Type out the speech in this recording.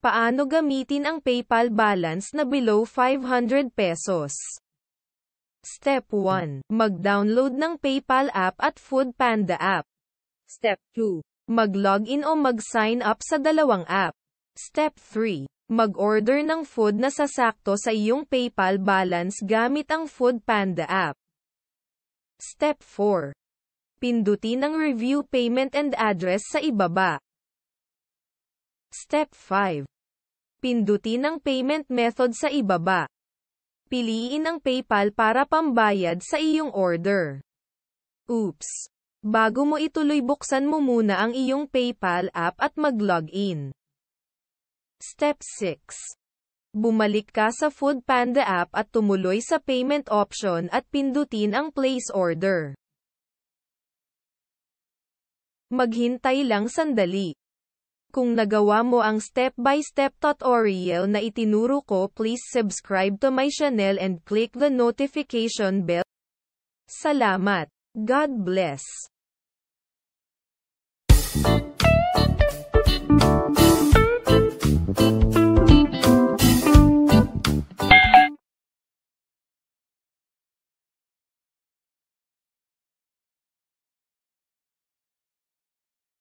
Paano gamitin ang PayPal balance na below 500 pesos? Step 1. Mag-download ng PayPal app at Foodpanda app. Step 2. Mag-login o mag-sign up sa dalawang app. Step 3. Mag-order ng food na sasakto sa iyong PayPal balance gamit ang Foodpanda app. Step 4. Pindutin ang review payment and address sa ibaba. Step 5. Pindutin ang payment method sa ibaba. Piliin ang PayPal para pambayad sa iyong order. Oops! Bago mo ituloy, buksan mo muna ang iyong PayPal app at mag-login. Step 6. Bumalik ka sa Foodpanda app at tumuloy sa payment option at pindutin ang place order. Maghintay lang sandali. Kung nagawa mo ang step-by-step tutorial na itinuro ko, please subscribe to my channel and click the notification bell. Salamat. God bless.